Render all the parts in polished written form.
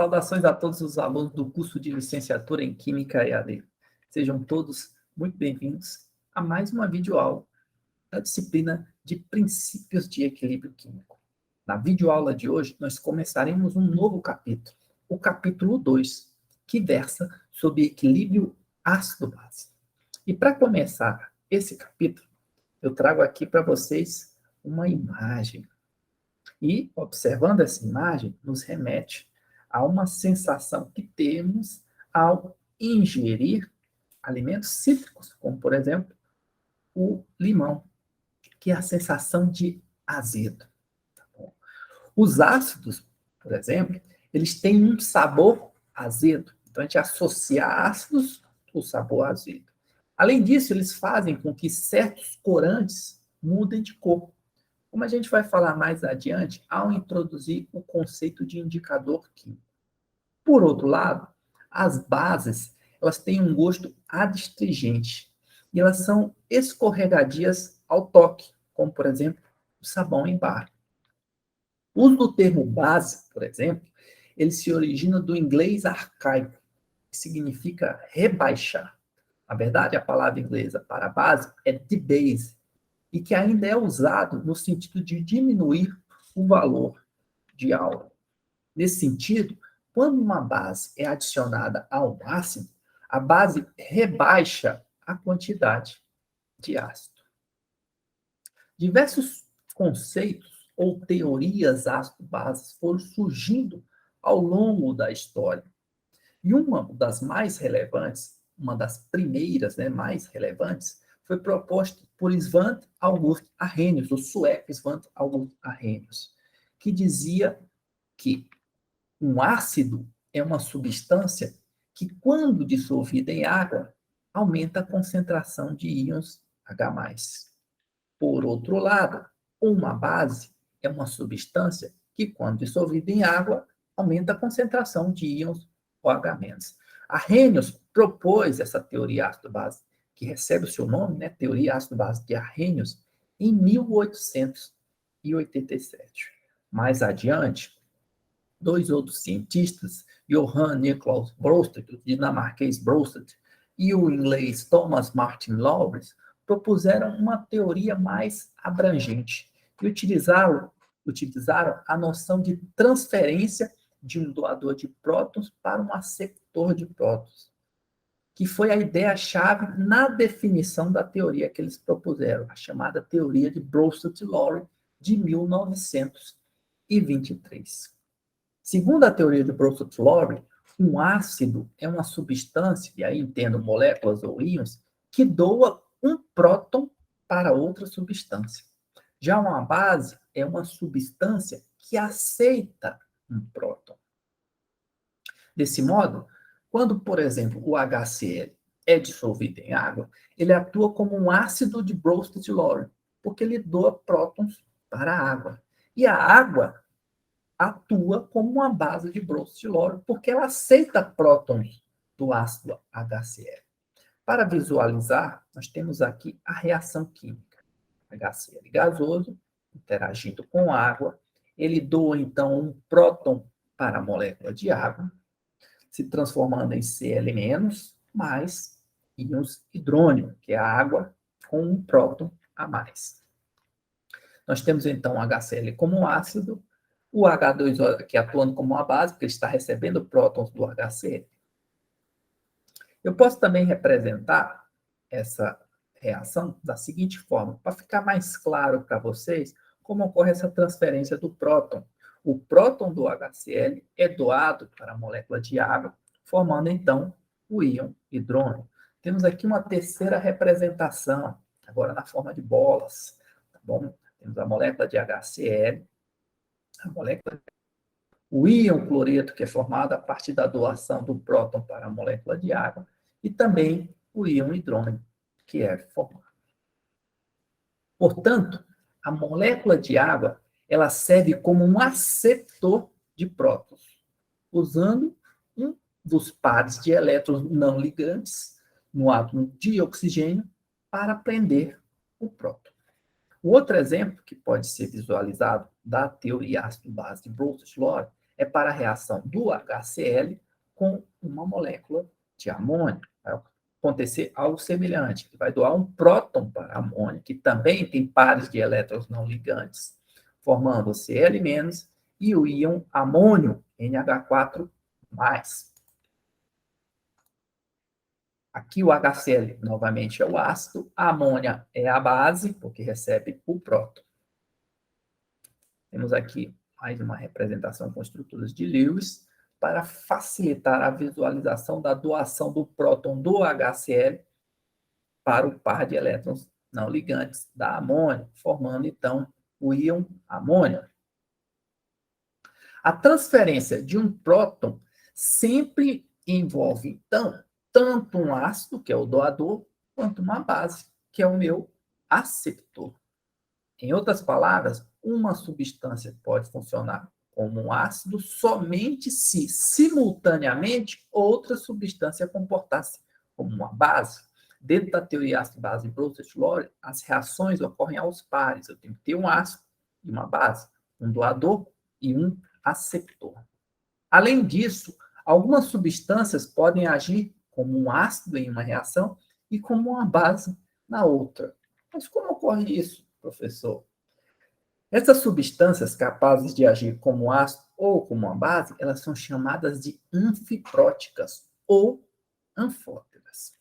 Saudações a todos os alunos do curso de Licenciatura em Química EAD. Sejam todos muito bem-vindos a mais uma videoaula da disciplina de Princípios de Equilíbrio Químico. Na videoaula de hoje, nós começaremos um novo capítulo, o capítulo 2, que versa sobre equilíbrio ácido-base. E para começar esse capítulo, eu trago aqui para vocês uma imagem. E, observando essa imagem, nos remete a uma sensação que temos ao ingerir alimentos cítricos, como, por exemplo, o limão, que é a sensação de azedo. Tá bom? Os ácidos, por exemplo, eles têm um sabor azedo. Então, a gente associa ácidos ao sabor azedo. Além disso, eles fazem com que certos corantes mudem de cor. Como a gente vai falar mais adiante, ao introduzir o conceito de indicador químico. Por outro lado, as bases, elas têm um gosto adstringente e elas são escorregadias ao toque, como, por exemplo, o sabão em barra. O uso do termo base, por exemplo, ele se origina do inglês arcaico, que significa rebaixar. Na verdade, a palavra inglesa para base é debase, e que ainda é usado no sentido de diminuir o valor de algo. Nesse sentido, quando uma base é adicionada a um ácido, a base rebaixa a quantidade de ácido. Diversos conceitos ou teorias ácido-bases foram surgindo ao longo da história. E uma das mais relevantes, uma das primeiras, mais relevantes, foi proposta por Svante August Arrhenius, o sueco Svante August Arrhenius, que dizia que um ácido é uma substância que, quando dissolvida em água, aumenta a concentração de íons H+. Por outro lado, uma base é uma substância que, quando dissolvida em água, aumenta a concentração de íons OH-. Arrhenius propôs essa teoria ácido-base, que recebe o seu nome, teoria ácido-base de Arrhenius, em 1887. Mais adiante, dois outros cientistas, Johann Nicolaus Brøsted, o dinamarquês Brøsted, e o inglês Thomas Martin Lawrence, propuseram uma teoria mais abrangente e utilizaram a noção de transferência de um doador de prótons para um aceptor de prótons, que foi a ideia-chave na definição da teoria que eles propuseram, a chamada teoria de Brøsted-Lawrence, de 1923. Segundo a teoria de Brøsted-Lawrence, um ácido é uma substância, e aí entendo moléculas ou íons, que doa um próton para outra substância. Já uma base é uma substância que aceita um próton. Desse modo, quando, por exemplo, o HCl é dissolvido em água, ele atua como um ácido de Brøsted-Lawrence, porque ele doa prótons para a água. E a água atua como uma base de Brøsted-Lawrence, porque ela aceita prótons do ácido HCl. Para visualizar, nós temos aqui a reação química. HCl gasoso, interagindo com água, ele doa, então, um próton para a molécula de água, se transformando em Cl- mais íons hidrônio, que é a água com um próton a mais. Nós temos, então, HCl como ácido, o H2O aqui atuando como uma base, porque ele está recebendo prótons do HCl. Eu posso também representar essa reação da seguinte forma, para ficar mais claro para vocês como ocorre essa transferência do próton. O próton do HCl é doado para a molécula de água, formando, então, o íon hidrônio. Temos aqui uma terceira representação, agora na forma de bolas, tá bom? Temos a molécula de HCl, o íon cloreto, que é formado a partir da doação do próton para a molécula de água, e também o íon hidrônio, que é formado. Portanto, a molécula de água, ela serve como um aceptor de prótons, usando um dos pares de elétrons não ligantes no átomo de oxigênio para prender o próton. O outro exemplo que pode ser visualizado da teoria ácido-base de Brøsted-Lawrence é para a reação do HCl com uma molécula de amônio. Vai acontecer algo semelhante. Ele vai doar um próton para amônio, que também tem pares de elétrons não ligantes, formando o Cl- e o íon amônio, NH4+. Aqui o HCl, novamente, é o ácido, a amônia é a base, porque recebe o próton. Temos aqui mais uma representação com estruturas de Lewis, para facilitar a visualização da doação do próton do HCl para o par de elétrons não ligantes da amônia, formando, então, o íon amônio. A transferência de um próton sempre envolve, então, tanto um ácido, que é o doador, quanto uma base, que é o meu aceptor. Em outras palavras, uma substância pode funcionar como um ácido somente se, simultaneamente, outra substância comportasse como uma base. Dentro da teoria ácido-base de Bronsted-Lowry, as reações ocorrem aos pares. Eu tenho que ter um ácido e uma base, um doador e um aceptor. Além disso, algumas substâncias podem agir como um ácido em uma reação e como uma base na outra. Mas como ocorre isso, professor? Essas substâncias capazes de agir como ácido ou como uma base, elas são chamadas de anfipróticas ou anfóteras.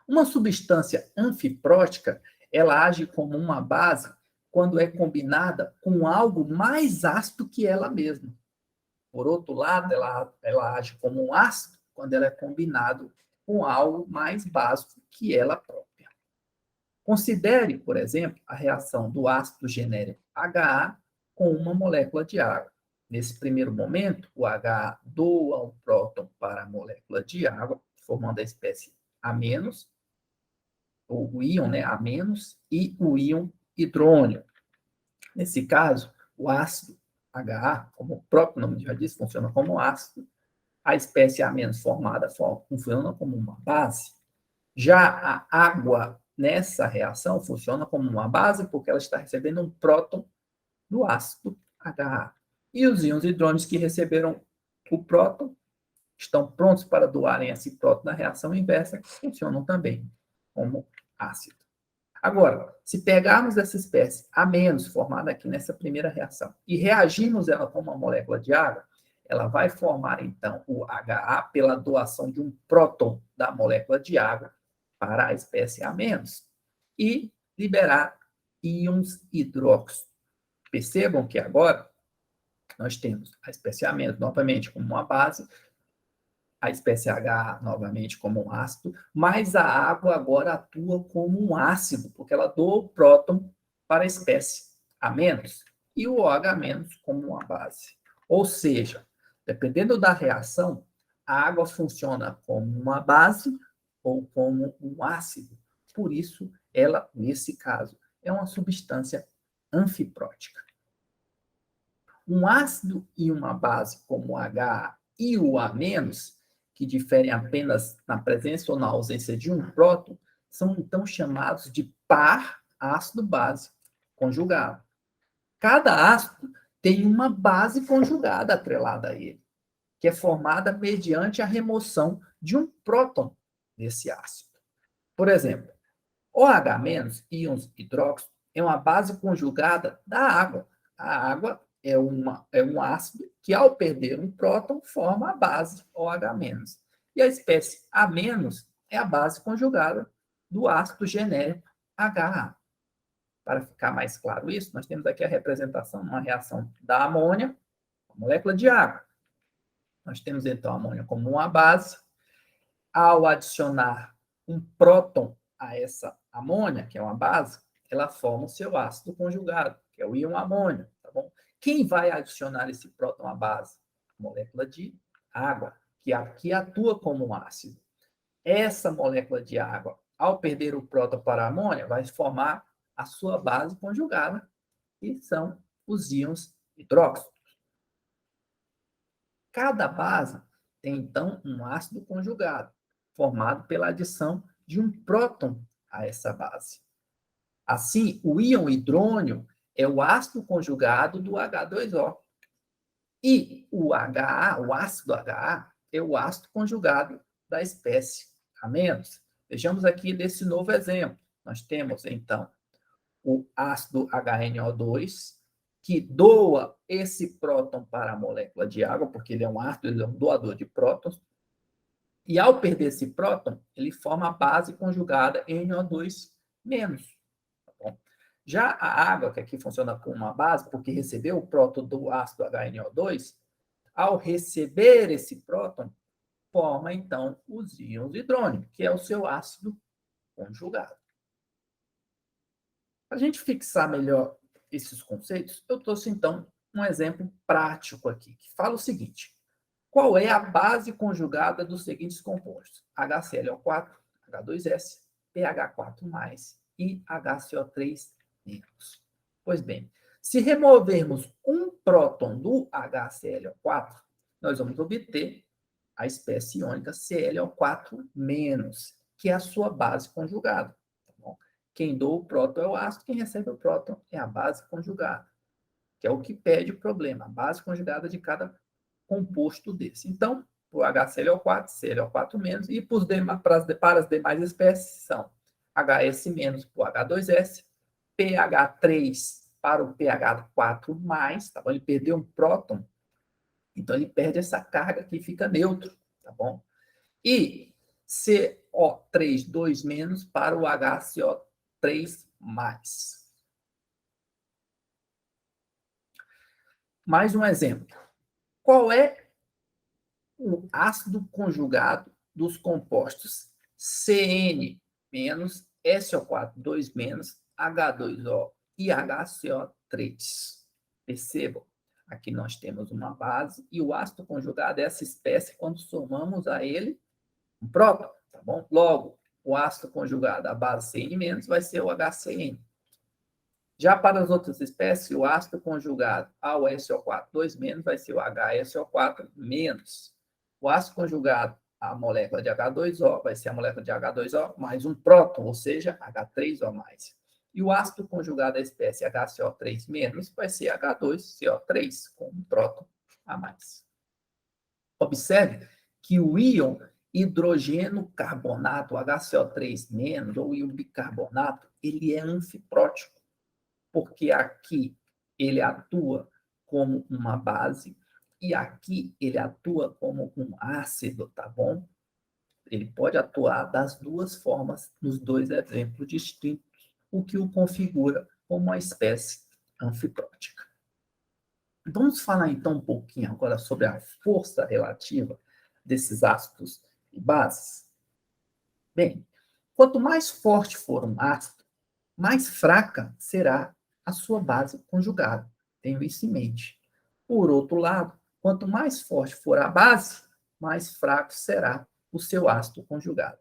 Uma substância anfiprótica, ela age como uma base quando é combinada com algo mais ácido que ela mesma. Por outro lado, ela age como um ácido quando ela é combinado com algo mais básico que ela própria. Considere, por exemplo, a reação do ácido genérico HA com uma molécula de água. Nesse primeiro momento, o HA doa um próton para a molécula de água, formando a espécie A-, o íon, né, A-, e o íon hidrônio. Nesse caso, o ácido HA, como o próprio nome já diz, funciona como ácido. A espécie A- formada funciona como uma base. Já a água nessa reação funciona como uma base porque ela está recebendo um próton do ácido HA. E os íons hidrônios que receberam o próton estão prontos para doarem esse próton na reação inversa, que funcionam também como ácido. Agora, se pegarmos essa espécie A- formada aqui nessa primeira reação e reagirmos ela com uma molécula de água, ela vai formar, então, o HA pela doação de um próton da molécula de água para a espécie A- e liberar íons hidróxido. Percebam que agora nós temos a espécie A- novamente como uma base, a espécie H novamente como um ácido, mas a água agora atua como um ácido, porque ela doa o próton para a espécie A- e o OH- como uma base. Ou seja, dependendo da reação, a água funciona como uma base ou como um ácido. Por isso, ela, nesse caso, é uma substância anfiprótica. Um ácido e uma base como o H e o A-, que diferem apenas na presença ou na ausência de um próton, são então chamados de par ácido-base conjugado. Cada ácido tem uma base conjugada atrelada a ele, que é formada mediante a remoção de um próton desse ácido. Por exemplo, OH-, íons hidróxido, é uma base conjugada da água. A água é um ácido que, ao perder um próton, forma a base OH-. E a espécie A- é a base conjugada do ácido genérico HA. Para ficar mais claro isso, nós temos aqui a representação de uma reação da amônia, a molécula de água. Nós temos, então, a amônia como uma base. Ao adicionar um próton a essa amônia, que é uma base, ela forma o seu ácido conjugado, que é o íon amônio, tá bom? Quem vai adicionar esse próton à base? A molécula de água, que aqui atua como um ácido. Essa molécula de água, ao perder o próton para a amônia, vai formar a sua base conjugada, que são os íons hidróxido. Cada base tem, então, um ácido conjugado, formado pela adição de um próton a essa base. Assim, o íon hidrônio é o ácido conjugado do H2O. E o HA, o ácido HA, é o ácido conjugado da espécie A-. Vejamos aqui desse novo exemplo. Nós temos, então, o ácido HNO2, que doa esse próton para a molécula de água, porque ele é um ácido, ele é um doador de prótons. E ao perder esse próton, ele forma a base conjugada NO2-. Tá bom? Já a água, que aqui funciona como uma base, porque recebeu o próton do ácido HNO2, ao receber esse próton, forma, então, os íons de hidrônio, que é o seu ácido conjugado. Para a gente fixar melhor esses conceitos, eu trouxe, então, um exemplo prático aqui, que fala o seguinte: qual é a base conjugada dos seguintes compostos? HClO4, H2S, PH4+, e HCO3-. Pois bem, se removermos um próton do HClO4, nós vamos obter a espécie iônica ClO4-, que é a sua base conjugada. Tá bom? Quem doa o próton é o ácido, quem recebe o próton é a base conjugada, que é o que pede o problema, a base conjugada de cada composto desse. Então, o HClO4, ClO4-, e para as demais espécies são HS- para o H2S, pH3 para o pH4+, tá bom? Ele perdeu um próton, então ele perde essa carga que fica neutro, tá bom? E CO3 2- para o HCO3+. Mais um exemplo. Qual é o ácido conjugado dos compostos CN-, SO4 2-, H2O e HCO3? Percebam, aqui nós temos uma base e o ácido conjugado é essa espécie quando somamos a ele um próton, tá bom? Logo, o ácido conjugado, a base CN- vai ser o HCN. Já para as outras espécies, o ácido conjugado ao SO4 2- vai ser o HSO4-. O ácido conjugado à molécula de H2O vai ser a molécula de H2O mais um próton, ou seja, H3O+. E o ácido conjugado à espécie HCO3- vai ser H2CO3 com um próton a mais. Observe que o íon hidrogênio carbonato, HCO3- ou íon bicarbonato, ele é anfiprótico, porque aqui ele atua como uma base e aqui ele atua como um ácido, tá bom? Ele pode atuar das duas formas nos dois exemplos distintos, o que o configura como uma espécie anfiprótica. Vamos falar então um pouquinho agora sobre a força relativa desses ácidos e bases. Bem, quanto mais forte for um ácido, mais fraca será a sua base conjugada. Tenho isso em mente. Por outro lado, quanto mais forte for a base, mais fraco será o seu ácido conjugado.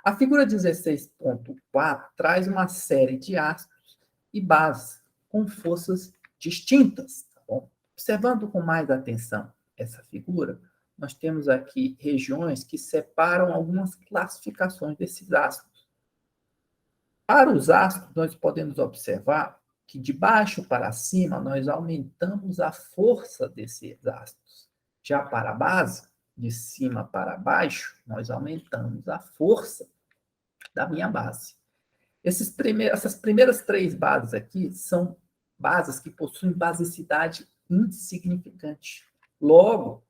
A figura 16.4 traz uma série de ácidos e bases com forças distintas. Tá bom? Observando com mais atenção essa figura, nós temos aqui regiões que separam algumas classificações desses ácidos. Para os ácidos, nós podemos observar que de baixo para cima nós aumentamos a força desses ácidos. Já para a base, de cima para baixo, nós aumentamos a força da minha base. Essas primeiras três bases aqui são bases que possuem basicidade insignificante. Logo,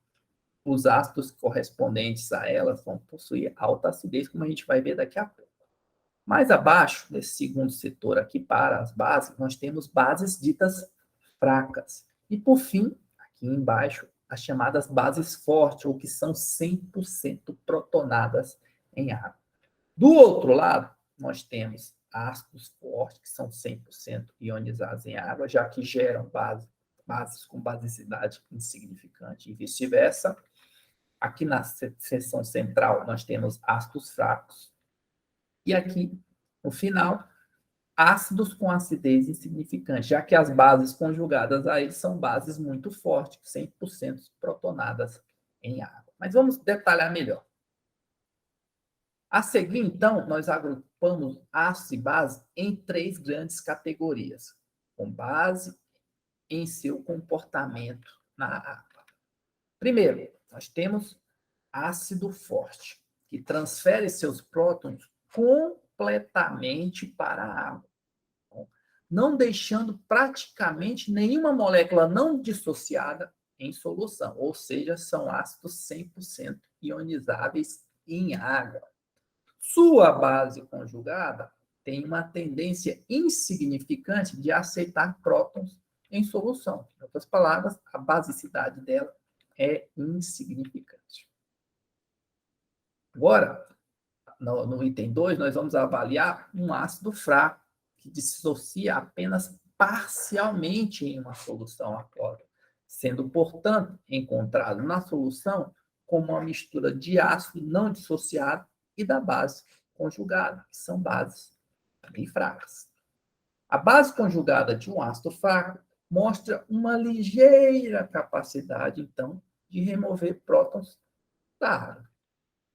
os ácidos correspondentes a elas vão possuir alta acidez, como a gente vai ver daqui a pouco. Mais abaixo, nesse segundo setor aqui, para as bases, nós temos bases ditas fracas. E, por fim, aqui embaixo, as chamadas bases fortes, ou que são 100% protonadas em água. Do outro lado, nós temos ácidos fortes, que são 100% ionizados em água, já que geram bases com basicidade insignificante e vice-versa. Aqui na seção central, nós temos ácidos fracos. E aqui, no final, ácidos com acidez insignificante, já que as bases conjugadas a eles são bases muito fortes, 100% protonadas em água. Mas vamos detalhar melhor. A seguir, então, nós agrupamos ácidos e bases em três grandes categorias, com base em seu comportamento na água. Primeiro, nós temos ácido forte, que transfere seus prótons completamente para a água, não deixando praticamente nenhuma molécula não dissociada em solução, ou seja, são ácidos 100% ionizáveis em água. Sua base conjugada tem uma tendência insignificante de aceitar prótons em solução. Em outras palavras, a basicidade dela é insignificante. Agora, no item 2, nós vamos avaliar um ácido fraco, que dissocia apenas parcialmente em uma solução aquosa, sendo, portanto, encontrado na solução como uma mistura de ácido não dissociado e da base conjugada, que são bases bem fracas. A base conjugada de um ácido fraco mostra uma ligeira capacidade, então, de remover prótons da água.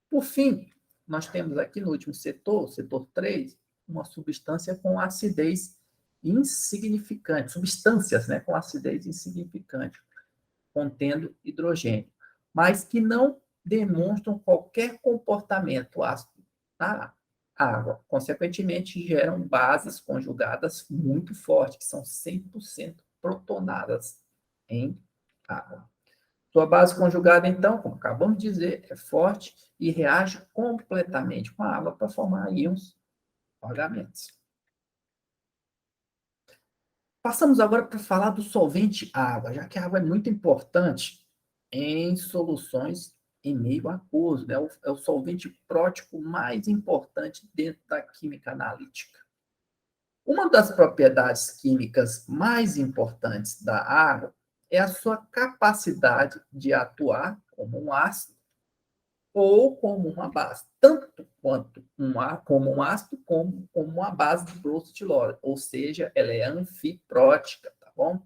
Por fim, nós temos aqui no último setor, setor 3, uma substância com acidez insignificante, substâncias, né, com acidez insignificante, contendo hidrogênio, mas que não demonstram qualquer comportamento ácido na água. Consequentemente, geram bases conjugadas muito fortes, que são 100% protonadas em água. Sua base conjugada, então, como acabamos de dizer, é forte e reage completamente com a água para formar íons OH-. Passamos agora para falar do solvente água, já que a água é muito importante em soluções em meio aquoso, né? É o solvente prótico mais importante dentro da química analítica. Uma das propriedades químicas mais importantes da água é a sua capacidade de atuar como um ácido ou como uma base, tanto como um ácido como uma base de Brust-Lawrence, ou seja, ela é anfiprótica, tá bom?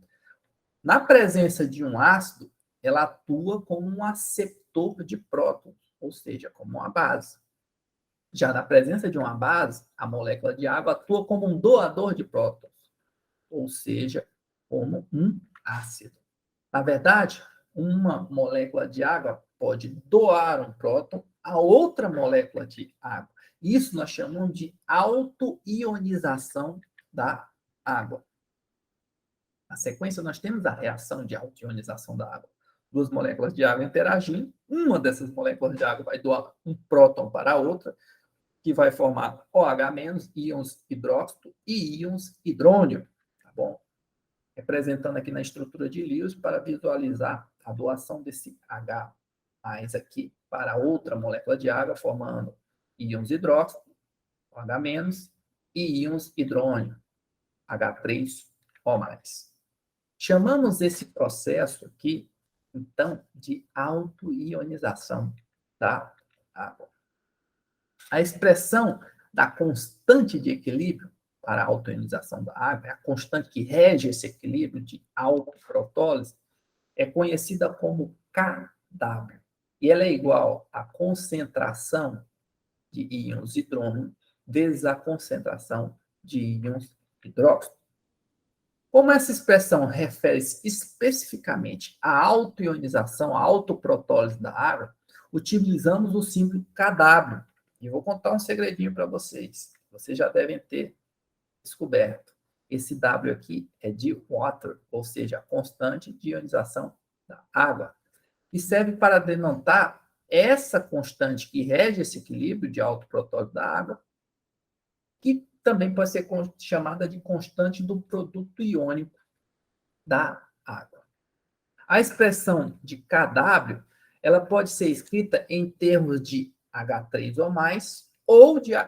Na presença de um ácido, ela atua como um aceptor de prótons, ou seja, como uma base. Já na presença de uma base, a molécula de água atua como um doador de prótons, ou seja, como um ácido. Na verdade, uma molécula de água pode doar um próton a outra molécula de água. Isso nós chamamos de autoionização da água. Na sequência, nós temos a reação de autoionização da água. Duas moléculas de água interagindo, uma dessas moléculas de água vai doar um próton para a outra, que vai formar OH-, íons hidróxido e íons hidrônio, tá bom? Representando aqui na estrutura de Lewis para visualizar a doação desse H mais aqui para outra molécula de água, formando íons hidróxido, OH-, e íons hidrônio, H3O+. Chamamos esse processo aqui, então, de autoionização da água. A expressão da constante de equilíbrio para a autoionização da água, é a constante que rege esse equilíbrio de autoprotólise, é conhecida como Kw. E ela é igual à concentração de íons hidrônio vezes a concentração de íons hidróxido. Como essa expressão refere-se especificamente à autoionização, à autoprotólise da água, utilizamos o símbolo Kw. E vou contar um segredinho para vocês. Vocês já devem ter descoberto. Esse W aqui é de water, ou seja, a constante de ionização da água. E serve para denotar essa constante que rege esse equilíbrio de autoprotólise da água, que também pode ser chamada de constante do produto iônico da água. A expressão de Kw, ela pode ser escrita em termos de H3O+, ou de H+.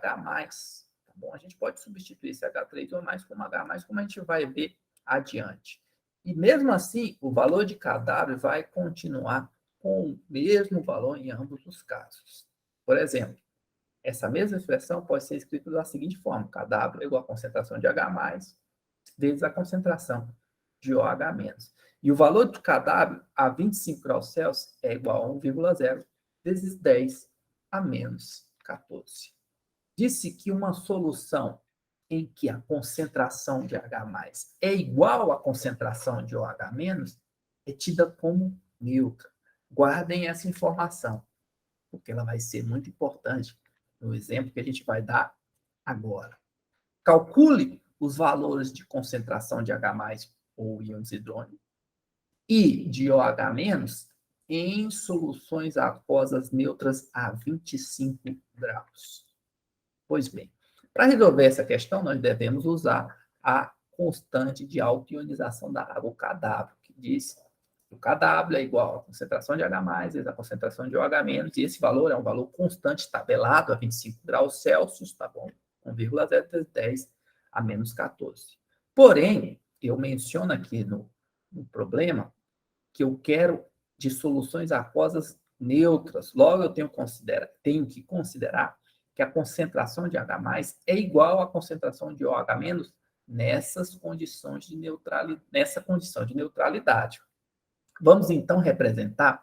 Tá bom? A gente pode substituir esse H3O+, como H+, como a gente vai ver adiante. E mesmo assim, o valor de Kw vai continuar com o mesmo valor em ambos os casos. Por exemplo, essa mesma expressão pode ser escrita da seguinte forma: Kw é igual a concentração de H+, vezes a concentração de OH-. E o valor de Kw a 25 graus Celsius é igual a 1,0 vezes 10 a menos 14. Disse que uma solução em que a concentração de H+ é igual à concentração de OH- é tida como neutra. Guardem essa informação, porque ela vai ser muito importante no exemplo que a gente vai dar agora. Calcule os valores de concentração de H+, ou íons de hidrônio, e de OH- em soluções aquosas neutras a 25 graus. Pois bem, para resolver essa questão, nós devemos usar a constante de autoionização da água, o Kw, que diz que o Kw é igual à concentração de H+, vezes a concentração de OH-, e esse valor é um valor constante tabelado a 25 graus Celsius, tá bom? 1,010 a menos 14. Porém, eu menciono aqui no problema que eu quero de soluções aquosas neutras. Logo, eu tenho que considerar que a concentração de H+ é igual à concentração de OH- nessa condição de neutralidade. Vamos, então, representar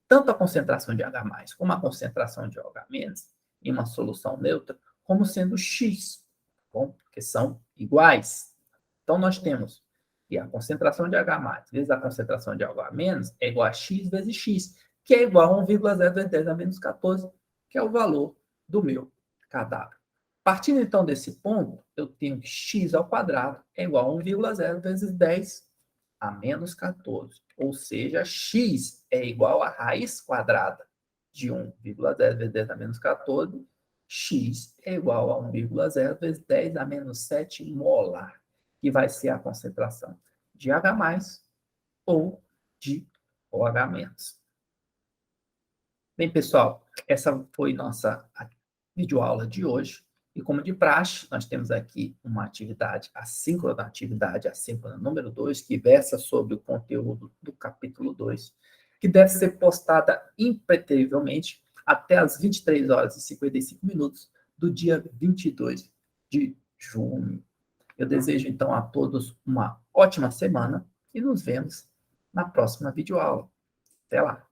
tanto a concentração de H+ como a concentração de OH- em uma solução neutra como sendo X, bom? Porque são iguais. Então, nós temos que a concentração de H+ vezes a concentração de OH- é igual a X vezes X, que é igual a 1,010 a menos 14, que é o valor do meu Kw. Partindo, então, desse ponto, eu tenho que x ao quadrado é igual a 1,0 vezes 10 a menos 14. Ou seja, x é igual a raiz quadrada de 1,0 vezes 10 a menos 14. X é igual a 1,0 vezes 10 a menos 7 molar, que vai ser a concentração de H+ ou de OH-. Bem, pessoal, essa foi nossa videoaula de hoje. E como de praxe, nós temos aqui uma atividade assíncrona número 2, que versa sobre o conteúdo do capítulo 2, que deve ser postada impreterivelmente até as 23 horas e 55 minutos do dia 22 de junho. Eu desejo, então, a todos uma ótima semana e nos vemos na próxima videoaula. Até lá!